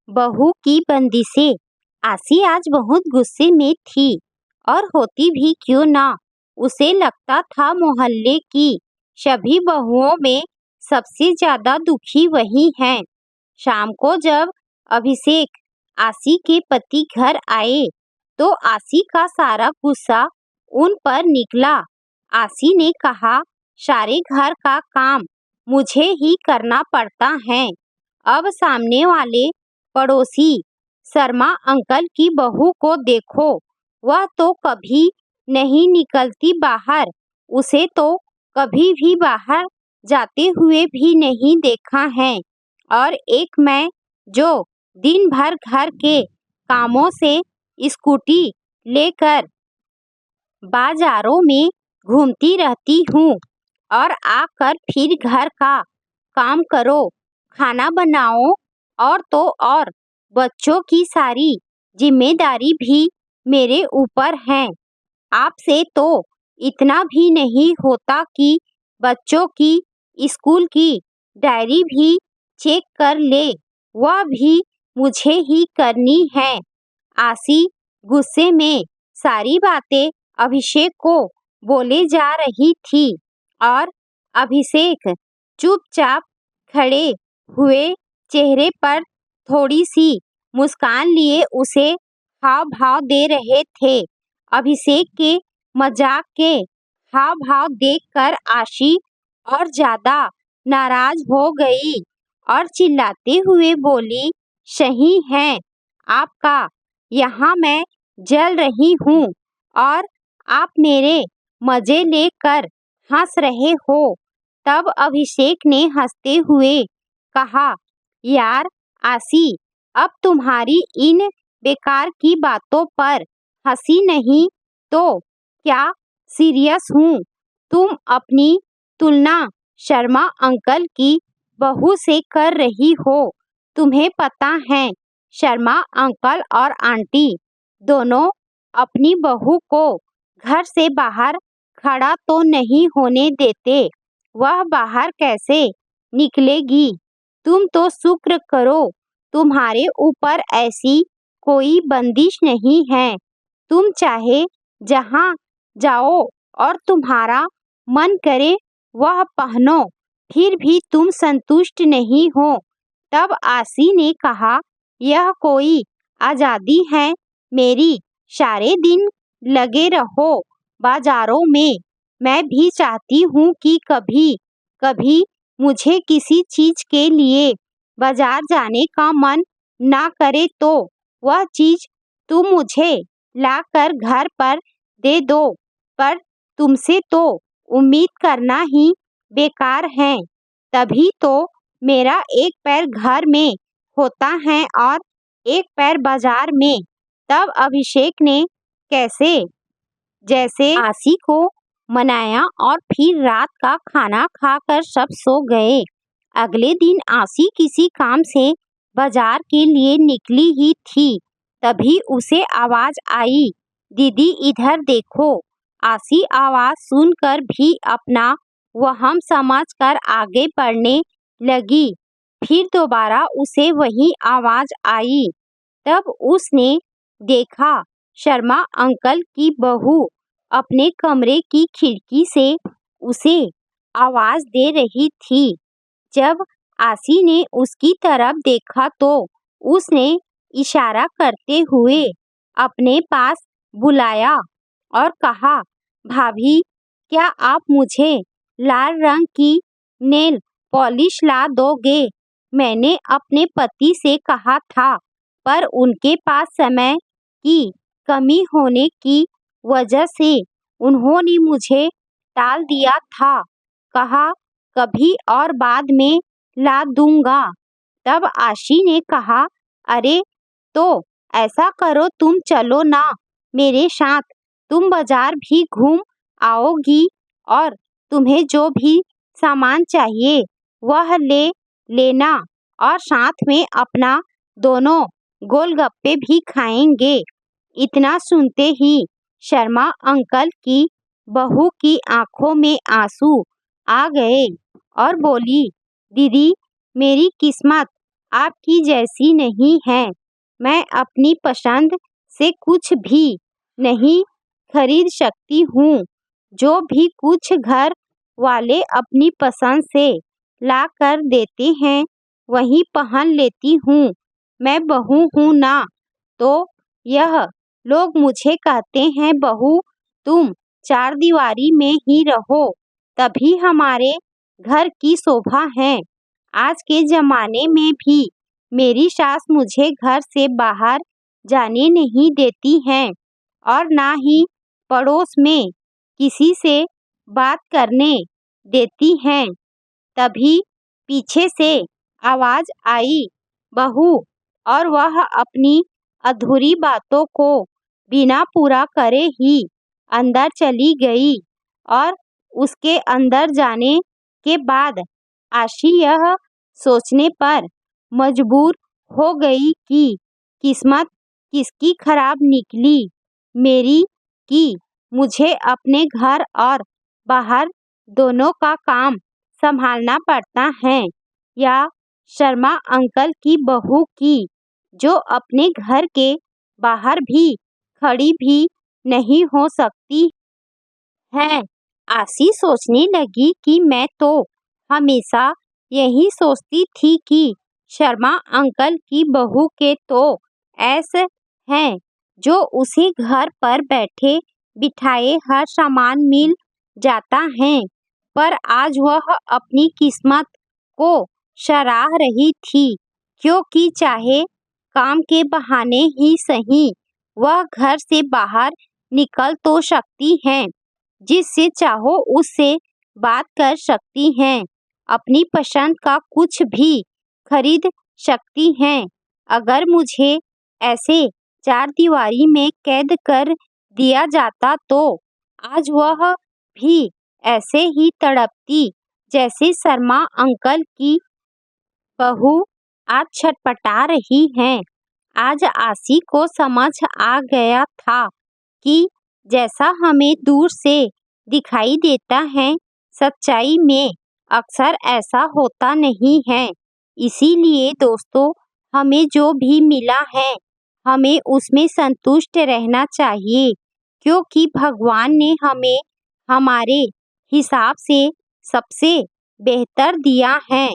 बहू की बंदिशें। आसी आज बहुत गुस्से में थी और होती भी क्यों ना। उसे लगता था मोहल्ले की सभी बहुओं में सबसे ज्यादा दुखी वही है। शाम को जब अभिषेक आसी के पति घर आए तो आसी का सारा गुस्सा उन पर निकला। आसी ने कहा, सारे घर का काम मुझे ही करना पड़ता है। अब सामने वाले पड़ोसी शर्मा अंकल की बहू को देखो, वह तो कभी नहीं निकलती बाहर। उसे तो कभी भी बाहर जाते हुए भी नहीं देखा है। और एक मैं जो दिन भर घर के कामों से स्कूटी लेकर बाजारों में घूमती रहती हूँ और आकर फिर घर का काम करो, खाना बनाओ और तो और बच्चों की सारी जिम्मेदारी भी मेरे ऊपर है। आपसे तो इतना भी नहीं होता कि बच्चों की स्कूल की डायरी भी चेक कर ले, वह भी मुझे ही करनी है। आसी गुस्से में सारी बातें अभिषेक को बोले जा रही थी और अभिषेक चुपचाप खड़े हुए चेहरे पर थोड़ी सी मुस्कान लिए उसे हाव भाव दे रहे थे। अभिषेक के मजाक के हाव भाव देखकर आशी और ज्यादा नाराज हो गई और चिल्लाते हुए बोली, सही है आपका, यहाँ मैं जल रही हूँ और आप मेरे मजे लेकर हंस रहे हो। तब अभिषेक ने हंसते हुए कहा, यार आसी, अब तुम्हारी इन बेकार की बातों पर हंसी नहीं तो क्या सीरियस हूँ। तुम अपनी तुलना शर्मा अंकल की बहू से कर रही हो। तुम्हें पता है शर्मा अंकल और आंटी दोनों अपनी बहू को घर से बाहर खड़ा तो नहीं होने देते। वह बाहर कैसे निकलेगी। तुम तो शुक्र करो तुम्हारे ऊपर ऐसी कोई बंदिश नहीं है। तुम चाहे जहाँ जाओ और तुम्हारा मन करे वह पहनो, फिर भी तुम संतुष्ट नहीं हो। तब आसी ने कहा, यह कोई आजादी है मेरी, सारे दिन लगे रहो बाजारों में। मैं भी चाहती हूँ कि कभी कभी मुझे किसी चीज के लिए बाजार जाने का मन ना करे तो वह चीज तुम मुझे लाकर घर पर दे दो। पर तुमसे तो उम्मीद करना ही बेकार है। तभी तो मेरा एक पैर घर में होता है और एक पैर बाजार में। तब अभिषेक ने कैसे जैसे आसी को मनाया और फिर रात का खाना खाकर सब सो गए। अगले दिन आसी किसी काम से बाजार के लिए निकली ही थी, तभी उसे आवाज आई, दीदी इधर देखो। आसी आवाज सुनकर भी अपना वहम समझकर आगे बढ़ने लगी। फिर दोबारा उसे वही आवाज आई। तब उसने देखा शर्मा अंकल की बहू अपने कमरे की खिड़की से उसे आवाज दे रही थी। जब आसी ने उसकी तरफ देखा तो उसने इशारा करते हुए अपने पास बुलाया और कहा, भाभी क्या आप मुझे लाल रंग की नेल पॉलिश ला दोगे। मैंने अपने पति से कहा था पर उनके पास समय की कमी होने की वजह से उन्होंने मुझे टाल दिया था। कहा कभी और बाद में ला दूंगा। तब आशी ने कहा, अरे तो ऐसा करो, तुम चलो ना मेरे साथ। तुम बाजार भी घूम आओगी और तुम्हें जो भी सामान चाहिए वह ले लेना और साथ में अपना दोनों गोलगप्पे भी खाएंगे। इतना सुनते ही शर्मा अंकल की बहू की आंखों में आंसू आ गए और बोली, दीदी मेरी किस्मत आपकी जैसी नहीं है। मैं अपनी पसंद से कुछ भी नहीं खरीद सकती हूँ। जो भी कुछ घर वाले अपनी पसंद से ला कर देते हैं वही पहन लेती हूँ। मैं बहू हूँ ना, तो यह लोग मुझे कहते हैं बहू तुम चार दीवारी में ही रहो, तभी हमारे घर की शोभा है। आज के जमाने में भी मेरी सास मुझे घर से बाहर जाने नहीं देती हैं और ना ही पड़ोस में किसी से बात करने देती हैं। तभी पीछे से आवाज आई, बहू, और वह अपनी अधूरी बातों को बिना पूरा करे ही अंदर चली गई। और उसके अंदर जाने के बाद आशी यह सोचने पर मजबूर हो गई कि किस्मत किसकी खराब निकली, मेरी कि मुझे अपने घर और बाहर दोनों का काम संभालना पड़ता है, या शर्मा अंकल की बहू की, जो अपने घर के बाहर भी खड़ी भी नहीं हो सकती है। आशी सोचने लगी कि मैं तो हमेशा यही सोचती थी कि शर्मा अंकल की बहू के तो ऐसे हैं जो उसे घर पर बैठे बिठाए हर सामान मिल जाता है। पर आज वह अपनी किस्मत को सराह रही थी, क्योंकि चाहे काम के बहाने ही सही वह घर से बाहर निकल तो सकती हैं, जिससे चाहो उससे बात कर सकती हैं, अपनी पसंद का कुछ भी खरीद सकती हैं। अगर मुझे ऐसे चार दीवारी में कैद कर दिया जाता तो आज वह भी ऐसे ही तड़पती जैसे शर्मा अंकल की बहू आज छटपटा रही हैं। आज आशी को समझ आ गया था कि जैसा हमें दूर से दिखाई देता है, सच्चाई में अक्सर ऐसा होता नहीं है। इसीलिए दोस्तों, हमें जो भी मिला है हमें उसमें संतुष्ट रहना चाहिए, क्योंकि भगवान ने हमें हमारे हिसाब से सबसे बेहतर दिया है।